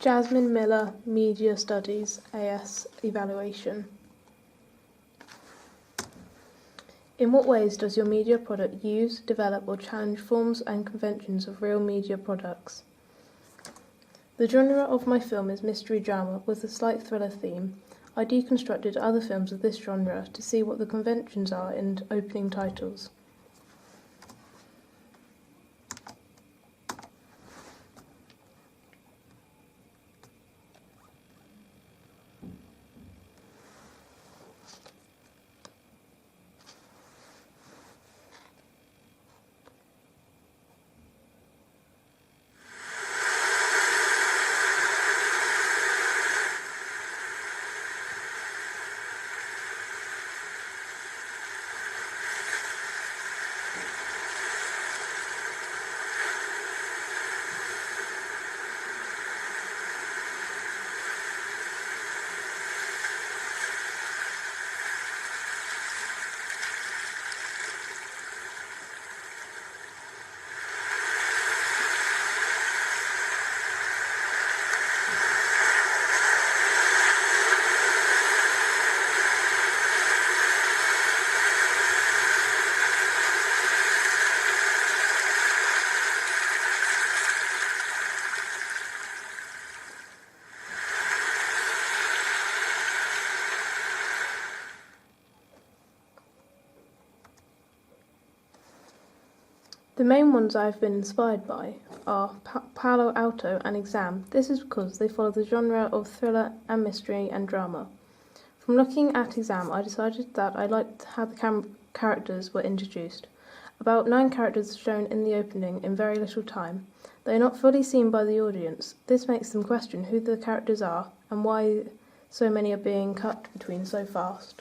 Jasmine Miller Media Studies AS Evaluation. In what ways does your media product use, develop or challenge forms and conventions of real media products? The genre of my film is mystery drama with a slight thriller theme. I deconstructed other films of this genre to see what the conventions are in opening titles. The main ones I have been inspired by are Palo Alto and Exam. This is because they follow the genre of thriller and mystery and drama. From looking at Exam, I decided that I liked how the characters were introduced. About 9 characters shown in the opening in very little time. They are not fully seen by the audience. This makes them question who the characters are and why so many are being cut between so fast.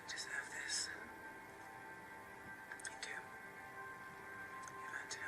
Deserve this. You do. You've had to.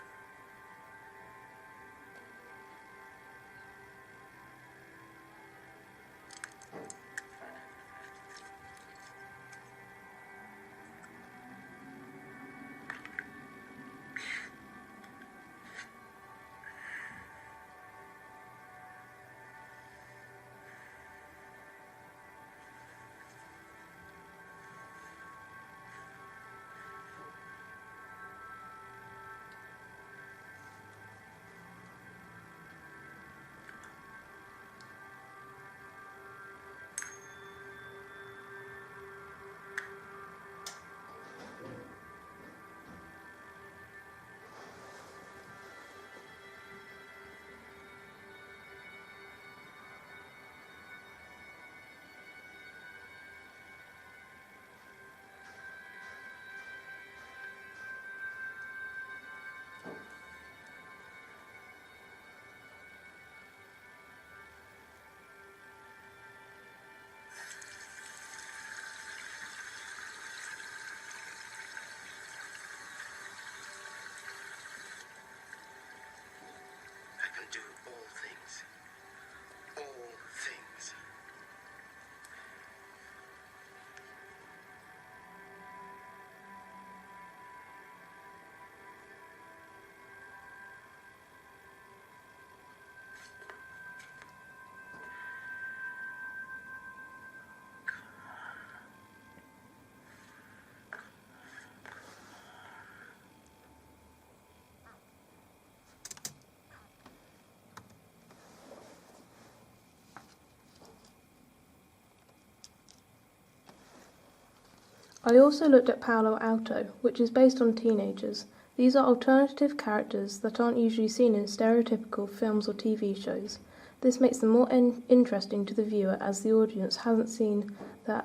I also looked at Palo Alto, which is based on teenagers. These are alternative characters that aren't usually seen in stereotypical films or TV shows. This makes them more interesting to the viewer as the audience hasn't seen the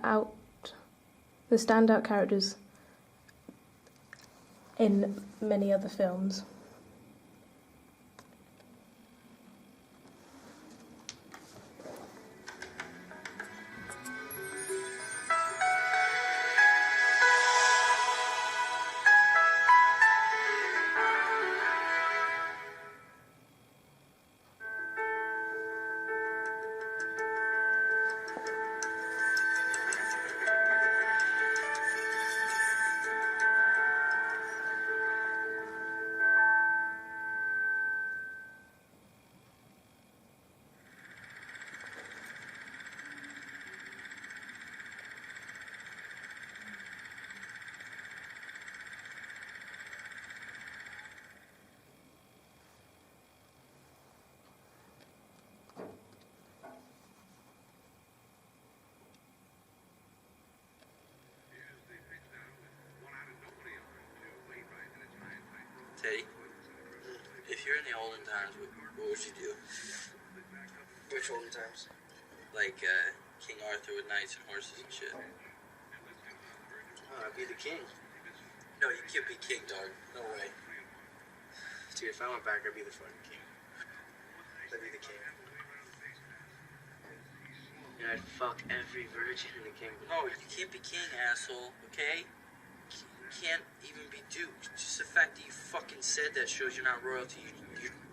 standout characters in many other films. Teddy, if you're in the olden times, what would you do? Which olden times? Like King Arthur with knights and horses and shit. Oh, I'd be the king. No, you can't be king, dog. No way. Dude, if I went back, I'd be the fucking king. I'd be the king. And I'd fuck every virgin in the kingdom. No, you can't be king, asshole, okay? You can't even be duke. Just the fact that you fucking said that shows you're not royalty.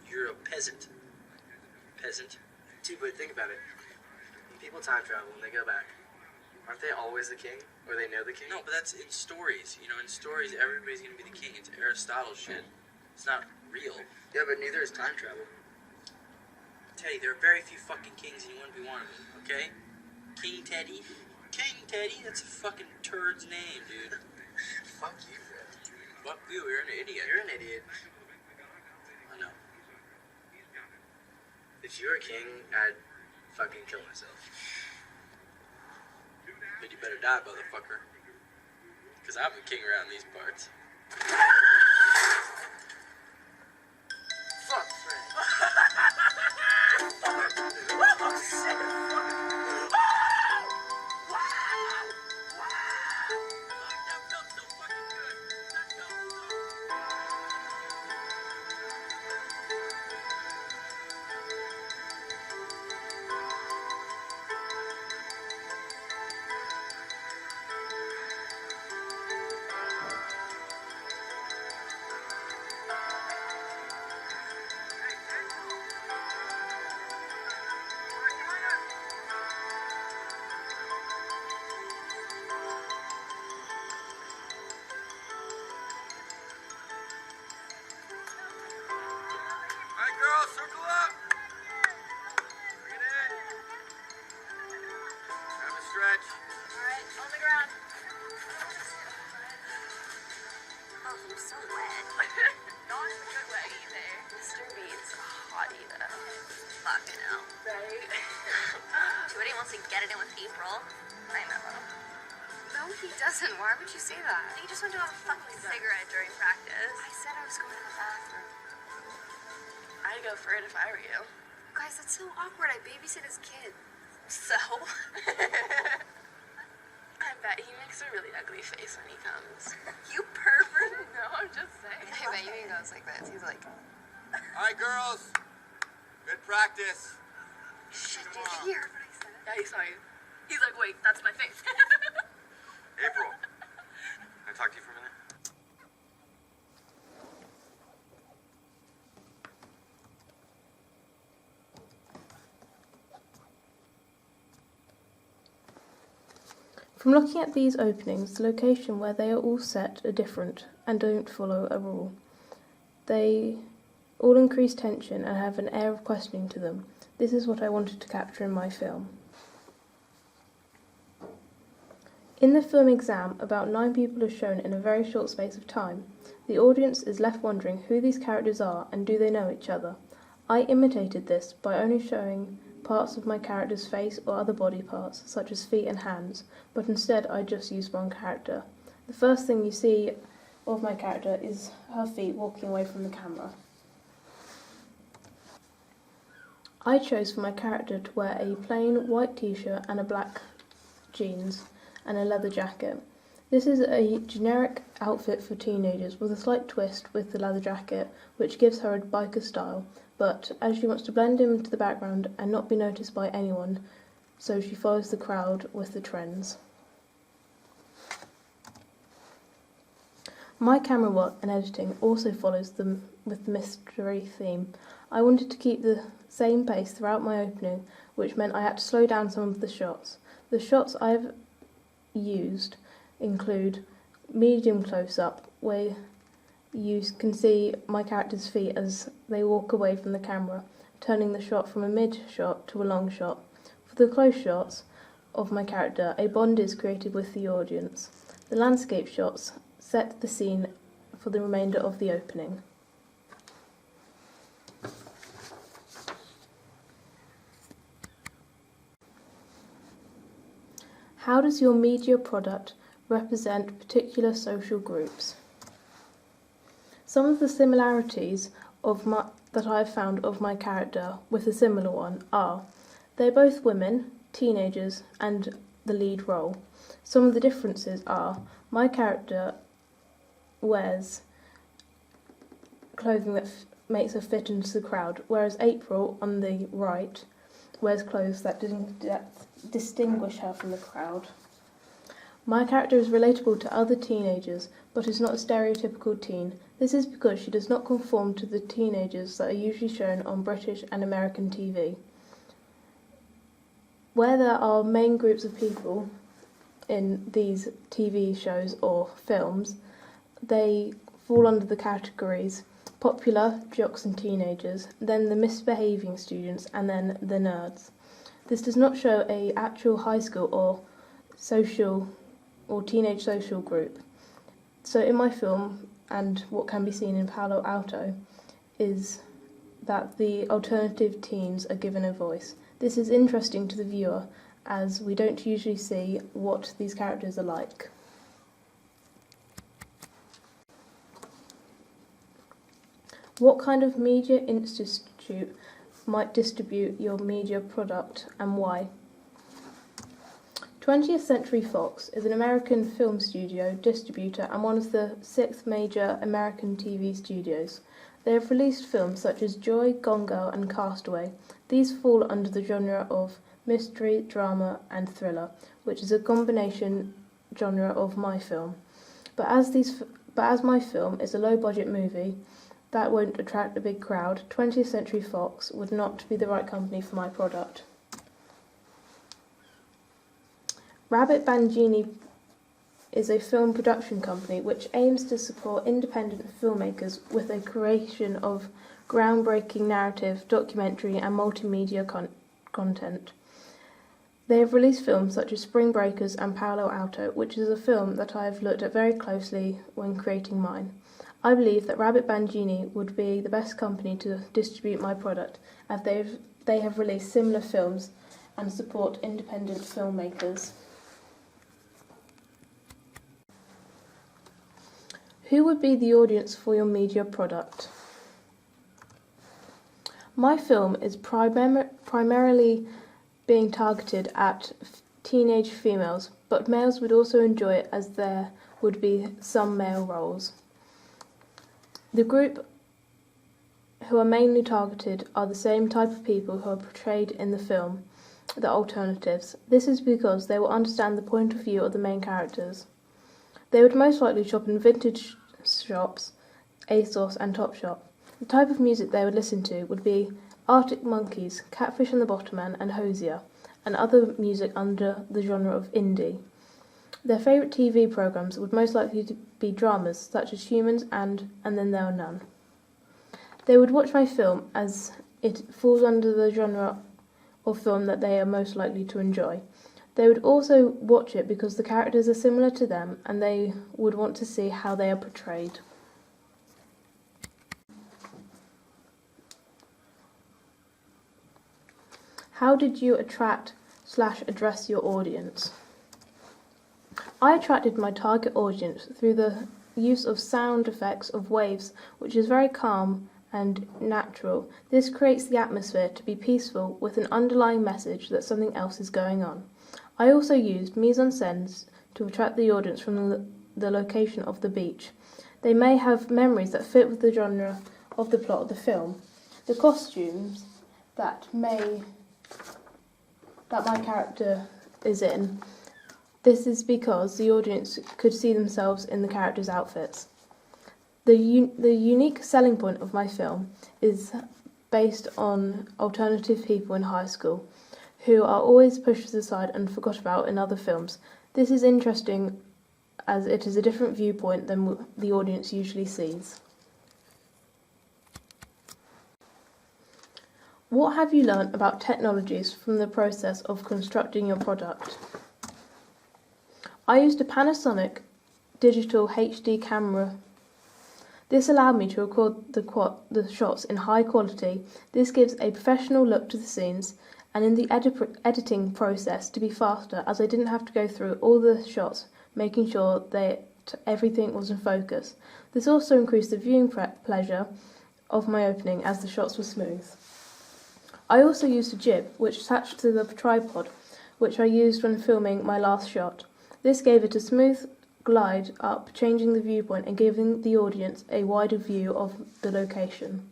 You're a peasant. Peasant. Dude, but think about it. When people time travel and they go back, aren't they always the king? Or they know the king? No, but that's in stories. You know, in stories, everybody's gonna be the king. It's Aristotle shit. It's not real. Yeah, but neither is time travel. Teddy, there are very few fucking kings, and you wouldn't be one of them, okay? King Teddy? King Teddy? That's a fucking turd's name, dude. Fuck you, bro. Fuck you, you're an idiot. You're an idiot. I know. If you were king, I'd fucking kill myself. But you better die, motherfucker. Because I'm the king around these parts. Fuck, Fred. Circle up! Bring it in. Have a stretch. Alright, on the ground. Oh, I'm so wet. Not in a good way either. Mr. Beats hottie though. Fucking hell. Right? Jody wants to get it in with April. I know. No, he doesn't. Why would you say that? He just went to have a fucking cigarette during practice. I said I was going to the bathroom. I'd go for it if I were you. Guys, that's so awkward. I babysit his kid. So? I bet he makes a really ugly face when he comes. You pervert. No, I'm just saying. I bet you he goes like this. He's like, Alright, girls. Good practice. shit, did he hear what I said? Yeah, he saw you. He's like, wait, that's my face. April. Can I talk to you for a minute? From looking at these openings, the location where they are all set are different and don't follow a rule. They all increase tension and have an air of questioning to them. This is what I wanted to capture in my film. In the film Exam, about 9 people are shown in a very short space of time. The audience is left wondering who these characters are and do they know each other. I imitated this by only showing parts of my character's face or other body parts, such as feet and hands, but instead I just use one character. The first thing you see of my character is her feet walking away from the camera. I chose for my character to wear a plain white t-shirt and a black jeans and a leather jacket. This is a generic outfit for teenagers with a slight twist with the leather jacket, which gives her a biker style, but as she wants to blend into the background and not be noticed by anyone, so she follows the crowd with the trends. My camera work and editing also follows them with the mystery theme. I wanted to keep the same pace throughout my opening, which meant I had to slow down some of the shots. The shots I've used include medium close-up, where you can see my character's feet as they walk away from the camera, turning the shot from a mid-shot to a long shot. For the close shots of my character, a bond is created with the audience. The landscape shots set the scene for the remainder of the opening. How does your media product represent particular social groups? Some of the similarities that I have found of my character with a similar one are they're both women, teenagers, and the lead role. Some of the differences are my character wears clothing that makes her fit into the crowd, whereas April, on the right, wears clothes that distinguish her from the crowd. My character is relatable to other teenagers, but is not a stereotypical teen. This is because she does not conform to the teenagers that are usually shown on British and American TV. Where there are main groups of people in these TV shows or films, they fall under the categories popular, jocks and teenagers, then the misbehaving students, and then the nerds. This does not show an actual high school or social or teenage social group. So in my film, and what can be seen in Palo Alto, is that the alternative teens are given a voice. This is interesting to the viewer, as we don't usually see what these characters are like. What kind of media institute might distribute your media product and why? 20th Century Fox is an American film studio, distributor, and one of the 6 major American TV studios. They have released films such as Joy, Gone Girl, and Castaway. These fall under the genre of mystery, drama, and thriller, which is a combination genre of my film. But as my film is a low-budget movie that won't attract a big crowd, 20th Century Fox would not be the right company for my product. Rabbit Bangini is a film production company which aims to support independent filmmakers with the creation of groundbreaking narrative, documentary and multimedia content. They have released films such as Spring Breakers and Palo Alto, which is a film that I have looked at very closely when creating mine. I believe that Rabbit Bangini would be the best company to distribute my product, as they have released similar films and support independent filmmakers. Who would be the audience for your media product? My film is primarily being targeted at teenage females, but males would also enjoy it as there would be some male roles. The group who are mainly targeted are the same type of people who are portrayed in the film, the alternatives. This is because they will understand the point of view of the main characters. They would most likely shop in vintage shops, ASOS and Topshop. The type of music they would listen to would be Arctic Monkeys, Catfish and the Bottomman and Hosier, and other music under the genre of indie. Their favourite TV programmes would most likely be dramas such as Humans and Then There Are None. They would watch my film as it falls under the genre of film that they are most likely to enjoy. They would also watch it because the characters are similar to them and they would want to see how they are portrayed. How did you attract/address your audience? I attracted my target audience through the use of sound effects of waves, which is very calm and natural. This creates the atmosphere to be peaceful with an underlying message that something else is going on. I also used mise-en-scènes to attract the audience from the location of the beach. They may have memories that fit with the genre of the plot of the film. The costumes that my character is in. This is because the audience could see themselves in the character's outfits. The unique selling point of my film is based on alternative people in high school who are always pushed aside and forgot about in other films. This is interesting as it is a different viewpoint than the audience usually sees. What have you learnt about technologies from the process of constructing your product? I used a Panasonic digital HD camera. This allowed me to record the shots in high quality. This gives a professional look to the scenes, and in the editing process to be faster, as I didn't have to go through all the shots, making sure that everything was in focus. This also increased the viewing pleasure of my opening as the shots were smooth. I also used a jib, which attached to the tripod, which I used when filming my last shot. This gave it a smooth glide up, changing the viewpoint and giving the audience a wider view of the location.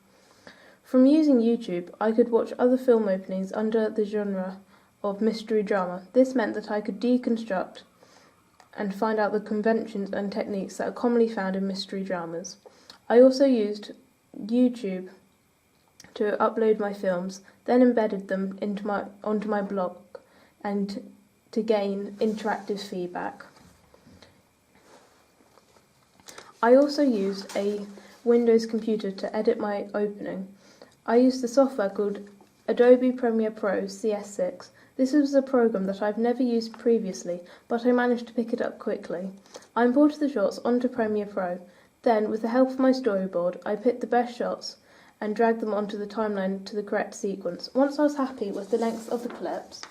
From using YouTube, I could watch other film openings under the genre of mystery drama. This meant that I could deconstruct and find out the conventions and techniques that are commonly found in mystery dramas. I also used YouTube to upload my films, then embedded them onto my blog and to gain interactive feedback. I also used a Windows computer to edit my opening. I used the software called Adobe Premiere Pro CS6. This was a program that I've never used previously, but I managed to pick it up quickly. I imported the shots onto Premiere Pro. Then, with the help of my storyboard, I picked the best shots and dragged them onto the timeline to the correct sequence. Once I was happy with the length of the clips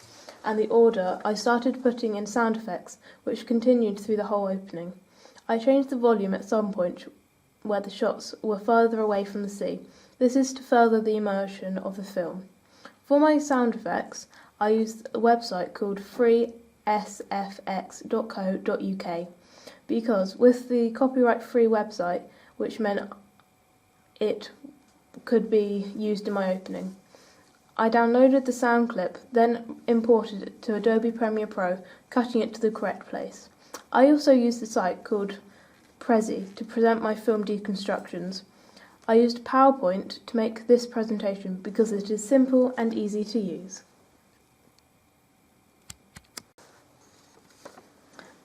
and the order, I started putting in sound effects, which continued through the whole opening. I changed the volume at some point where the shots were further away from the sea. This is to further the immersion of the film. For my sound effects, I used a website called freesfx.co.uk because with the copyright-free website, which meant it could be used in my opening. I downloaded the sound clip, then imported it to Adobe Premiere Pro, cutting it to the correct place. I also used the site called Prezi to present my film deconstructions. I used PowerPoint to make this presentation because it is simple and easy to use.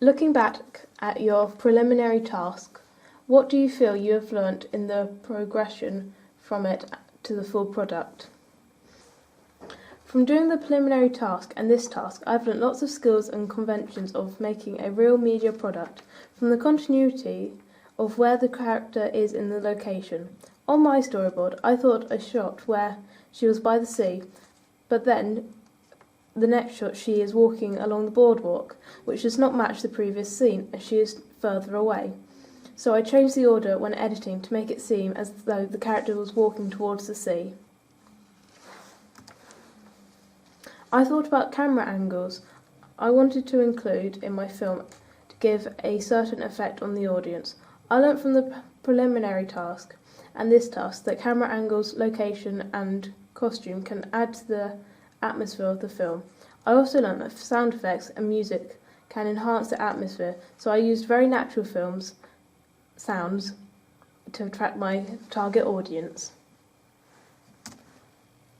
Looking back at your preliminary task, what do you feel you have learnt in the progression from it to the full product? From doing the preliminary task and this task, I've learnt lots of skills and conventions of making a real media product, from the continuity of where the character is in the location. On my storyboard, I thought a shot where she was by the sea, but then the next shot she is walking along the boardwalk, which does not match the previous scene as she is further away. So I changed the order when editing to make it seem as though the character was walking towards the sea. I thought about camera angles I wanted to include in my film to give a certain effect on the audience. I learnt from the preliminary task and this task that camera angles, location and costume can add to the atmosphere of the film. I also learnt that sound effects and music can enhance the atmosphere, so I used very natural sounds to attract my target audience.